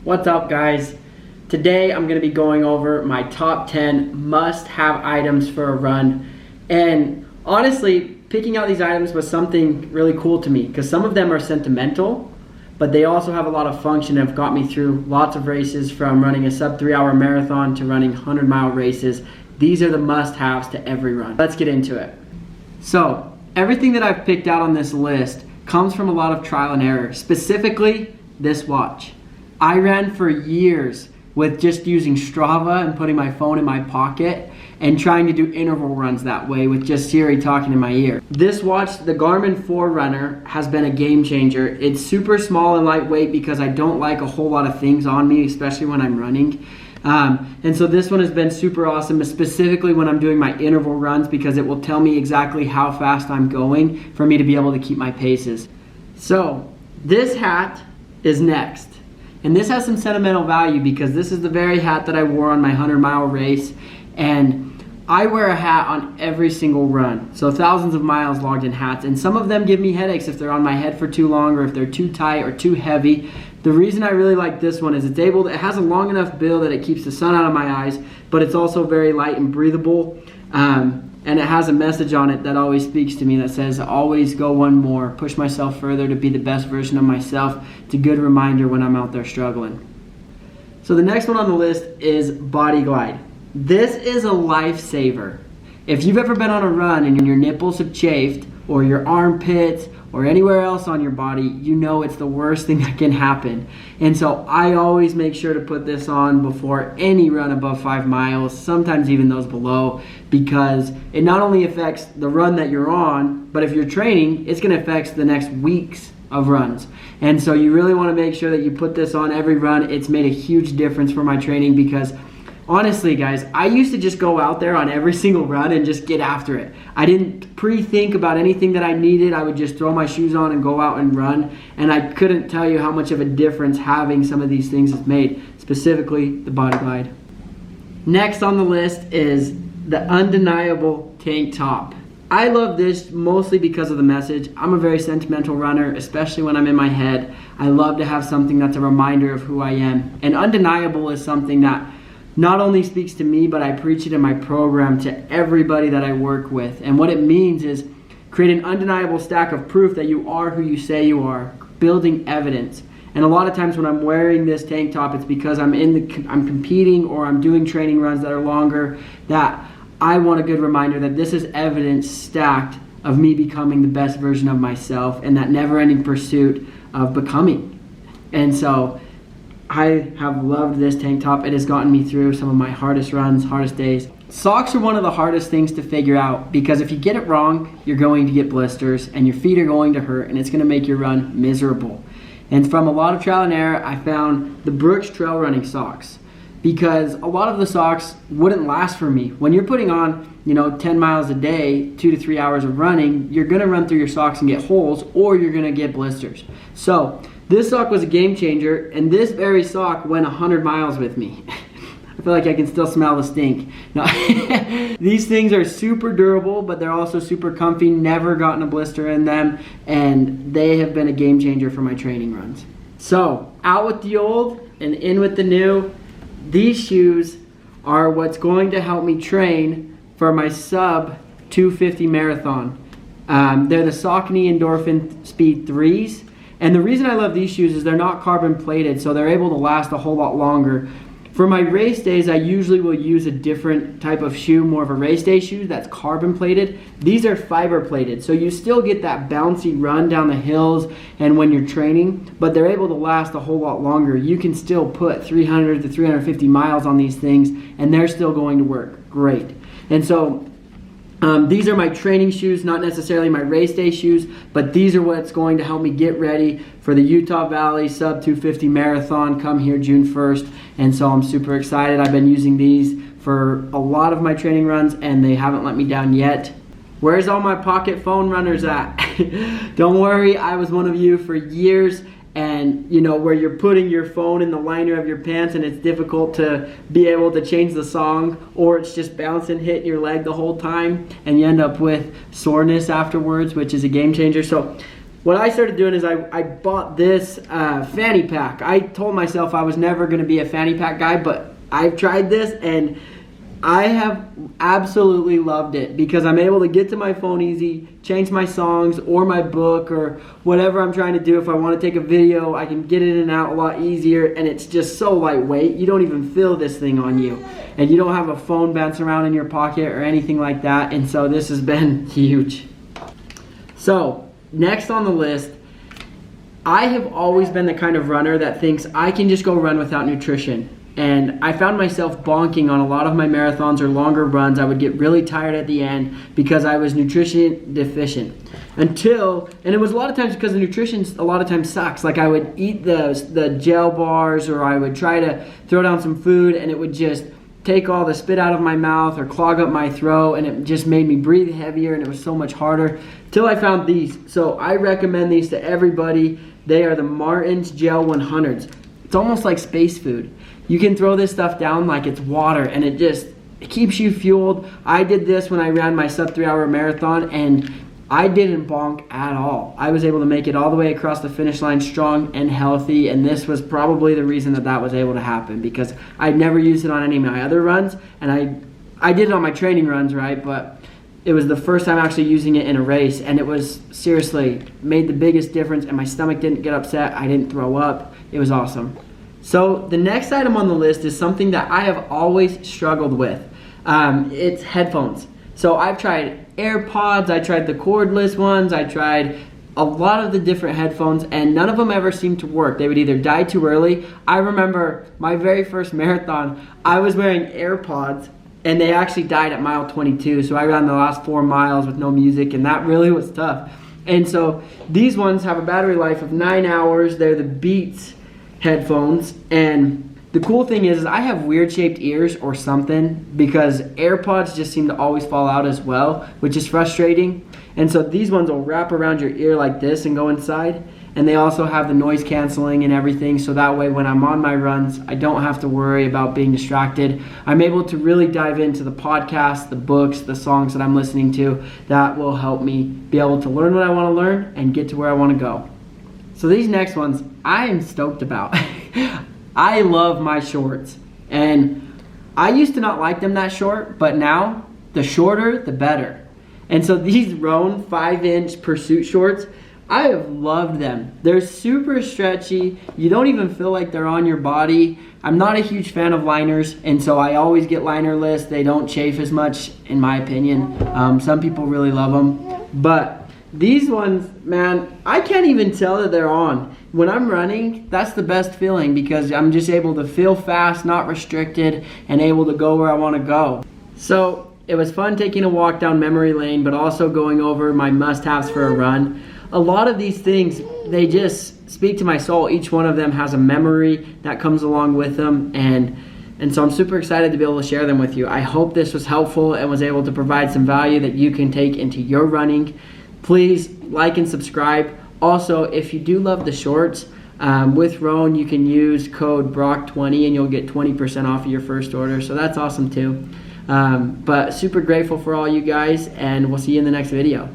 What's up, guys? Today I'm going to be going over my top 10 must-have items for a run. And honestly, picking out these items was something really cool to me because some of them are sentimental, but they also have a lot of function and have got me through lots of races, from running a sub 3-hour marathon to running 100-mile races. These are the must-haves to every run. Let's get into it. So everything that I've picked out on this list comes from a lot of trial and error, specifically this watch. I ran for years with just using Strava and putting my phone in my pocket and trying to do interval runs that way with just Siri talking in my ear. This watch, the Garmin Forerunner, has been a game changer. It's super small and lightweight because I don't like a whole lot of things on me, especially when I'm running. And so this one has been super awesome, specifically when I'm doing my interval runs, because it will tell me exactly how fast I'm going for me to be able to keep my paces. So this hat is next. And this has some sentimental value because this is the very hat that I wore on my 100-mile race. And I wear a hat on every single run. So thousands of miles logged in hats. And some of them give me headaches if they're on my head for too long or if they're too tight or too heavy. The reason I really like this one is it has a long enough bill that it keeps the sun out of my eyes, but it's also very light and breathable. And it has a message on it that always speaks to me that says, always go one more, push myself further to be the best version of myself. It's a good reminder when I'm out there struggling. So the next one on the list is Body Glide. This is a lifesaver. If you've ever been on a run and your nipples have chafed, or your armpits, or anywhere else on your body, you know it's the worst thing that can happen. And so I always make sure to put this on before any run above 5 miles, sometimes even those below, because it not only affects the run that you're on, but if you're training, it's going to affect the next weeks of runs. And so you really want to make sure that you put this on every run. It's made a huge difference for my training because honestly, guys, I used to just go out there on every single run and just get after it. I didn't pre-think about anything that I needed. I would just throw my shoes on and go out and run. And I couldn't tell you how much of a difference having some of these things has made, specifically the Body Glide. Next on the list is the Undeniable Tank Top. I love this mostly because of the message. I'm a very sentimental runner, especially when I'm in my head. I love to have something that's a reminder of who I am. And Undeniable is something that not only speaks to me, but I preach it in my program to everybody that I work with. And what it means is create an undeniable stack of proof that you are who you say you are, building evidence. And a lot of times when I'm wearing this tank top, it's because I'm competing or I'm doing training runs that are longer, that I want a good reminder that this is evidence stacked of me becoming the best version of myself and that never-ending pursuit of becoming. And so I have loved this tank top. It has gotten me through some of my hardest runs, hardest days. Socks are one of the hardest things to figure out because if you get it wrong, you're going to get blisters and your feet are going to hurt and it's going to make your run miserable. And from a lot of trial and error, I found the Brooks trail running socks because a lot of the socks wouldn't last for me. When you're putting on, 10 miles a day, 2 to 3 hours of running, you're going to run through your socks and get holes or you're going to get blisters. So this sock was a game changer, and this very sock went 100 miles with me. I feel like I can still smell the stink. No. These things are super durable, but they're also super comfy, never gotten a blister in them, and they have been a game changer for my training runs. So, out with the old and in with the new. These shoes are what's going to help me train for my sub 250 marathon. They're the Saucony Endorphin Speed 3s. And the reason I love these shoes is they're not carbon plated, so they're able to last a whole lot longer. For my race days, I usually will use a different type of shoe, more of a race day shoe that's carbon plated. These are fiber plated, so you still get that bouncy run down the hills and when you're training, but they're able to last a whole lot longer. You can still put 300 to 350 miles on these things, and they're still going to work great. And so these are my training shoes, not necessarily my race day shoes, but these are what's going to help me get ready for the Utah Valley Sub 250 Marathon come here June 1st. And so I'm super excited. I've been using these for a lot of my training runs and they haven't let me down yet. Where's all my pocket phone runners at? Don't worry, I was one of you for years. And where you're putting your phone in the liner of your pants and it's difficult to be able to change the song, or it's just bouncing, hitting your leg the whole time and you end up with soreness afterwards, which is a game changer. So what I started doing is I bought this fanny pack. I told myself I was never going to be a fanny pack guy, but I've tried this and I have absolutely loved it because I'm able to get to my phone easy, change my songs or my book or whatever I'm trying to do. If I want to take a video, I can get in and out a lot easier, and it's just so lightweight. You don't even feel this thing on you, and you don't have a phone bouncing around in your pocket or anything like that, and so this has been huge. So next on the list, I have always been the kind of runner that thinks I can just go run without nutrition. And I found myself bonking on a lot of my marathons or longer runs. I would get really tired at the end because I was nutrition deficient. And it was a lot of times because the nutrition a lot of times sucks. Like I would eat the gel bars, or I would try to throw down some food and it would just take all the spit out of my mouth or clog up my throat, and it just made me breathe heavier and it was so much harder till I found these. So I recommend these to everybody. They are the Martin's Gel 100s. It's almost like space food. You can throw this stuff down like it's water, and it keeps you fueled. I did this when I ran my sub 3 hour marathon, and I didn't bonk at all. I was able to make it all the way across the finish line strong and healthy, and this was probably the reason that was able to happen, because I'd never used it on any of my other runs, and I did it on my training runs, right? But it was the first time actually using it in a race, and it was seriously made the biggest difference, and my stomach didn't get upset. I didn't throw up. It was awesome. So the next item on the list is something that I have always struggled with. It's headphones. So I've tried AirPods, I tried the cordless ones, I tried a lot of the different headphones, and none of them ever seemed to work. They would either die too early. I remember my very first marathon, I was wearing AirPods, and they actually died at mile 22. So I ran the last 4 miles with no music, and that really was tough. And so these ones have a battery life of 9 hours. They're the Beats headphones, and the cool thing is I have weird shaped ears or something, because AirPods just seem to always fall out as well, which is frustrating. And so these ones will wrap around your ear like this and go inside, and they also have the noise canceling and everything, so that way when I'm on my runs I don't have to worry about being distracted. I'm able to really dive into the podcasts, the books, the songs that I'm listening to that will help me be able to learn what I want to learn and get to where I want to go. So these next ones I am stoked about. I love my shorts, and I used to not like them that short, but now the shorter the better. And so these Roan 5-inch Pursuit shorts, I have loved them. They're super stretchy. You don't even feel like they're on your body. I'm not a huge fan of liners, and so I always get linerless. They don't chafe as much, in my opinion. Some people really love them, but these ones, man, I can't even tell that they're on. When I'm running, that's the best feeling, because I'm just able to feel fast, not restricted, and able to go where I want to go. So it was fun taking a walk down memory lane, but also going over my must-haves for a run. A lot of these things, they just speak to my soul. Each one of them has a memory that comes along with them, and so I'm super excited to be able to share them with you. I hope this was helpful and was able to provide some value that you can take into your running. Please like and subscribe. Also, if you do love the shorts, with Roan, you can use code BROCK20 and you'll get 20% off of your first order. So that's awesome too. But super grateful for all you guys, and we'll see you in the next video.